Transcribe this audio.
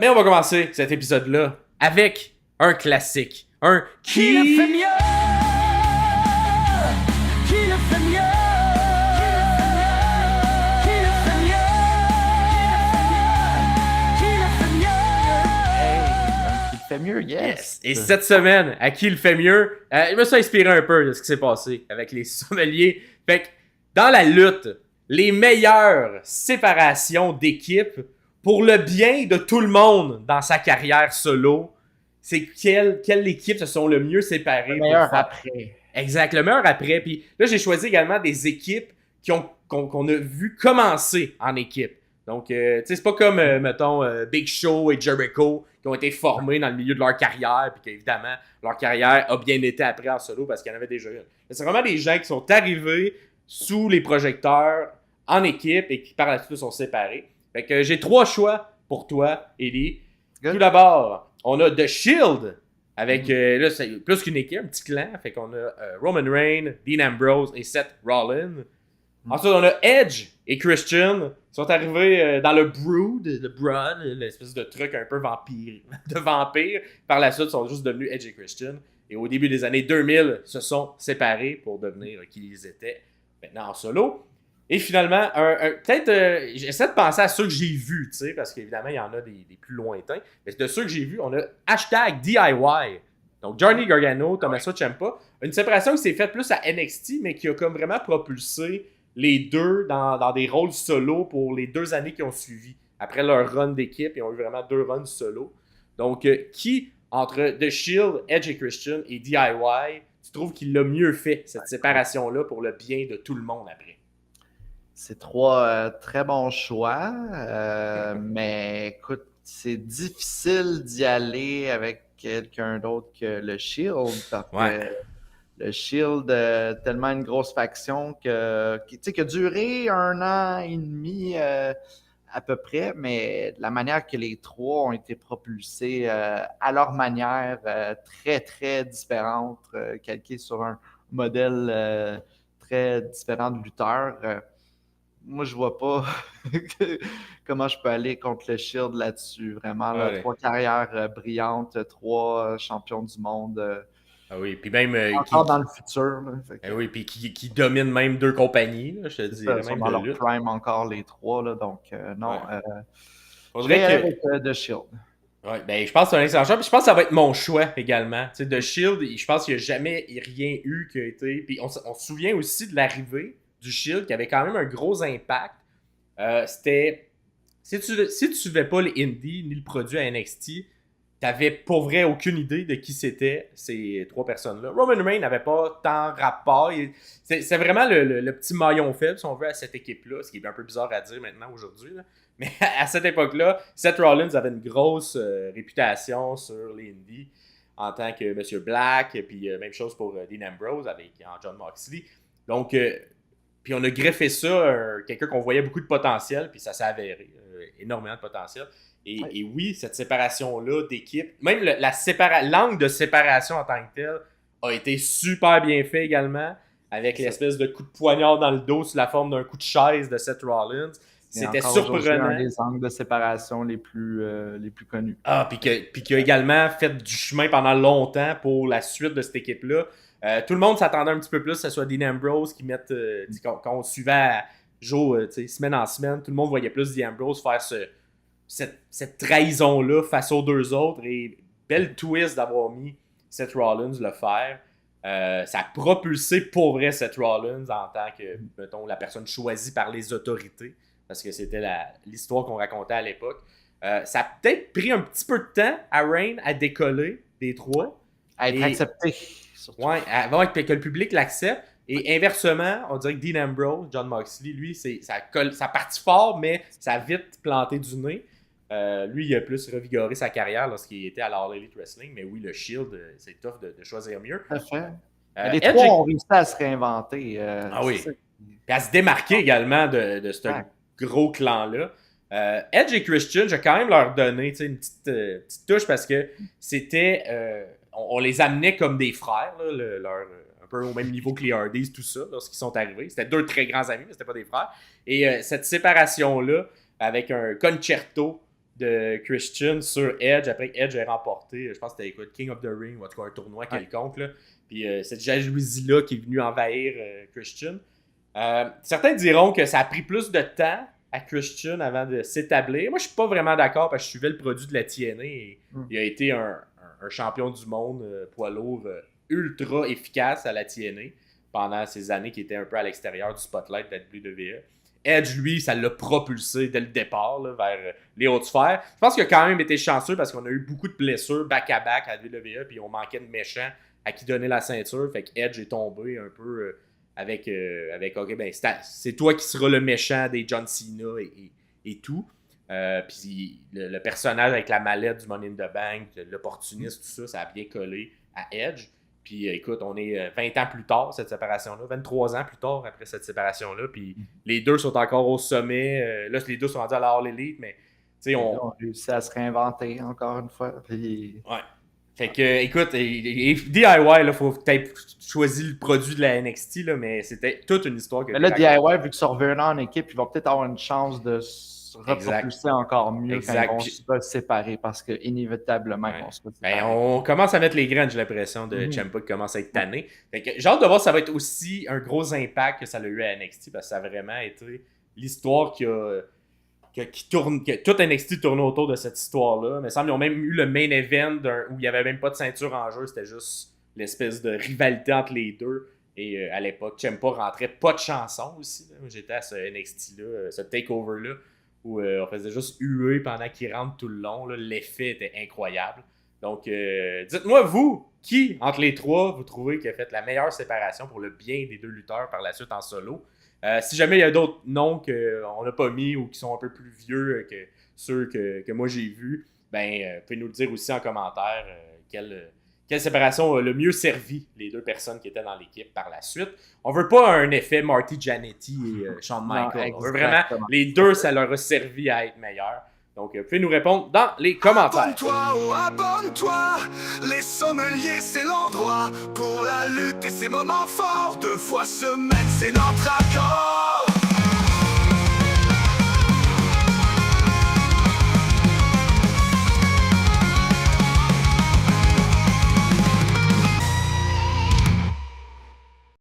Mais on va commencer cet épisode-là avec un classique. Un Qui le fait mieux? Qui le fait mieux? Qui le fait mieux? Qui le fait mieux? Qui le fait mieux, yes. Et cette semaine, à qui le fait mieux? Je me suis inspiré un peu de ce qui s'est passé avec les sommeliers. Fait que dans la lutte, les meilleures séparations d'équipes pour le bien de tout le monde dans sa carrière solo, c'est quelle équipe se sont le mieux séparées. Le meilleur après. Exact, le meilleur après. Puis là, j'ai choisi également des équipes qu'on a vu commencer en équipe. Donc, tu sais, c'est pas comme, mettons, Big Show et Jericho qui ont été formés dans le milieu de leur carrière, puis qu'évidemment, leur carrière a bien été après en solo parce qu'il y en avait déjà une. Mais c'est vraiment des gens qui sont arrivés sous les projecteurs en équipe et qui par la suite sont séparés. Fait que j'ai 3 choix pour toi, Ellie. Good. Tout d'abord, on a The Shield avec, là, c'est plus qu'une équipe, un petit clan. Fait qu'on a Roman Reigns, Dean Ambrose et Seth Rollins. Ensuite, on a Edge et Christian qui sont arrivés dans le Brood, l'espèce de truc un peu vampire. Par la suite, ils sont juste devenus Edge et Christian. Et au début des années 2000, se sont séparés pour devenir qui ils étaient maintenant en solo. Et finalement, peut-être, j'essaie de penser à ceux que j'ai vus, tu sais, parce qu'évidemment, il y en a des plus lointains. Mais de ceux que j'ai vus, on a #DIY. Donc, Johnny Gargano, Tommaso Ciampa. Une séparation qui s'est faite plus à NXT, mais qui a comme vraiment propulsé les deux dans des rôles solo pour les 2 années qui ont suivi. Après leur run d'équipe, ils ont eu vraiment 2 runs solo. Donc, qui, entre The Shield, Edge et Christian et DIY, tu trouves qu'il l'a mieux fait, cette séparation-là, pour le bien de tout le monde après? C'est 3 très bons choix, mais écoute, c'est difficile d'y aller avec quelqu'un d'autre que le Shield, parce que le Shield tellement une grosse faction qui a duré 1 an et demi à peu près, mais la manière que les 3 ont été propulsés à leur manière très, très différente, calquée sur un modèle très différent de lutteur. Moi, je vois pas comment je peux aller contre le Shield là-dessus. Vraiment, là, 3 carrières brillantes, 3 champions du monde. Ah oui, puis même... encore dans le futur. Là, ah oui, puis qui dominent même 2 compagnies, là, je te dis. Ils sont dans leur prime encore, les 3. Là, donc, non. Faudrait que... avec The Shield. Ouais, ben, je pense que c'est un excellent choix. Puis je pense que ça va être mon choix également. Tu sais, The Shield, je pense qu'il n'y a jamais rien eu qui a été... Puis on se souvient aussi de l'arrivée du Shield qui avait quand même un gros impact. C'était... Si tu suivais pas les indies ni le produit à NXT, t'avais pour vrai aucune idée de qui c'était ces 3 personnes-là. Roman Reigns n'avait pas tant rapport. C'est vraiment le petit maillon faible, si on veut, à cette équipe-là, ce qui est un peu bizarre à dire maintenant, aujourd'hui. Là. Mais à cette époque-là, Seth Rollins avait une grosse réputation sur les indies en tant que Monsieur Black, puis même chose pour Dean Ambrose avec John Moxley. Donc, puis on a greffé ça, quelqu'un qu'on voyait beaucoup de potentiel, puis ça s'est avéré, énormément de potentiel. Et oui, cette séparation-là d'équipe, même l'angle de séparation en tant que tel a été super bien fait également, avec l'espèce de coup de poignard dans le dos sous la forme d'un coup de chaise de Seth Rollins. C'était surprenant. Un des angles de séparation les plus connus. Ah, puis qui a également fait du chemin pendant longtemps pour la suite de cette équipe-là. Tout le monde s'attendait un petit peu plus que ce soit Dean Ambrose qui mette... quand on suivait Joe semaine en semaine, tout le monde voyait plus Dean Ambrose faire cette trahison-là face aux 2 autres. Et belle twist d'avoir mis Seth Rollins le faire. Ça a propulsé pour vrai Seth Rollins en tant que, mettons, la personne choisie par les autorités. Parce que c'était l'histoire qu'on racontait à l'époque. Ça a peut-être pris un petit peu de temps à Reigns à décoller des 3. À être accepté. Oui, avant que le public l'accepte. Et inversement, on dirait que Dean Ambrose, John Moxley, lui, ça partit fort, mais ça a vite planté du nez. Lui, il a plus revigoré sa carrière lorsqu'il était à l'All Elite Wrestling. Mais oui, le Shield, c'est tough de choisir mieux. Tout à fait. Les 3 ont réussi à se réinventer. Ah oui. Puis à se démarquer également de ce gros clan-là. Edge et Christian, j'ai quand même leur donné une petite touche parce que c'était... on les amenait comme des frères, là, un peu au même niveau que les Hardys, tout ça, lorsqu'ils sont arrivés. C'était 2 très grands amis, mais c'était pas des frères. Et cette séparation-là, avec un concerto de Christian sur Edge après que Edge ait remporté, je pense que c'était écoute, King of the Ring ou en tout cas un tournoi quelconque. Là. Puis cette jalousie-là qui est venue envahir Christian. Certains diront que ça a pris plus de temps à Christian avant de s'établir. Moi, je suis pas vraiment d'accord parce que je suivais le produit de la TNA et il a été un champion du monde poids lourd ultra efficace à la TNA pendant ces années qui étaient un peu à l'extérieur du spotlight de la WWE. Edge, lui, ça l'a propulsé dès le départ là, vers les hautes sphères. Je pense qu'il a quand même été chanceux parce qu'on a eu beaucoup de blessures back-à-back à la WWE puis on manquait de méchants à qui donner la ceinture. Fait que Edge est tombé un peu avec OK, ben c'est toi qui seras le méchant des John Cena et tout. Puis le personnage avec la mallette du Money in the Bank, l'opportuniste, tout ça, ça a bien collé à Edge. Puis écoute, on est 20 ans plus tard, cette séparation-là, 23 ans plus tard après cette séparation-là, puis les deux sont encore au sommet. Là, les deux sont rendus à la All Elite, mais tu sais, on a réussi à se réinventer encore une fois. Puis... Ouais. Fait que, écoute, DIY, là, faut peut-être choisir le produit de la NXT, là, mais c'était toute une histoire que... Mais là, DIY, vu qu'ils sont revenus en équipe, ils vont peut-être avoir une chance de se repropulser encore mieux quand ils vont se séparer, parce que inévitablement, ils vont se séparer. Ben, on commence à mettre les graines, j'ai l'impression, de Ciampa qui commence à être tanné. Fait que j'ai hâte de voir si ça va être aussi un gros impact que ça a eu à NXT, parce que ça a vraiment été l'histoire qui tourne, que tout NXT tourne autour de cette histoire-là. Mais il semble qu'ils ont même eu le main event où il n'y avait même pas de ceinture en jeu, c'était juste l'espèce de rivalité entre les deux. Et à l'époque, Ciampa rentrait pas de chanson aussi. Là. J'étais à ce NXT-là, ce takeover-là, où on faisait juste huer pendant qu'il rentre tout le long. Là. L'effet était incroyable. Donc, dites-moi, vous, qui, entre les trois, vous trouvez qui a fait la meilleure séparation pour le bien des deux lutteurs par la suite en solo? Si jamais il y a d'autres noms qu'on n'a pas mis ou qui sont un peu plus vieux que ceux que moi j'ai vus, ben, vous pouvez nous le dire aussi en commentaire quelle séparation a le mieux servi les deux personnes qui étaient dans l'équipe par la suite. On veut pas un effet Marty Jannetty et Shawn Michaels. On veut vraiment les deux, ça leur a servi à être meilleurs. Donc, vous pouvez nous répondre dans les commentaires. Abonne-toi, oh, abonne-toi. Les sommeliers, c'est l'endroit pour la lutte et ses moments forts. 2 fois semaine, c'est notre accord.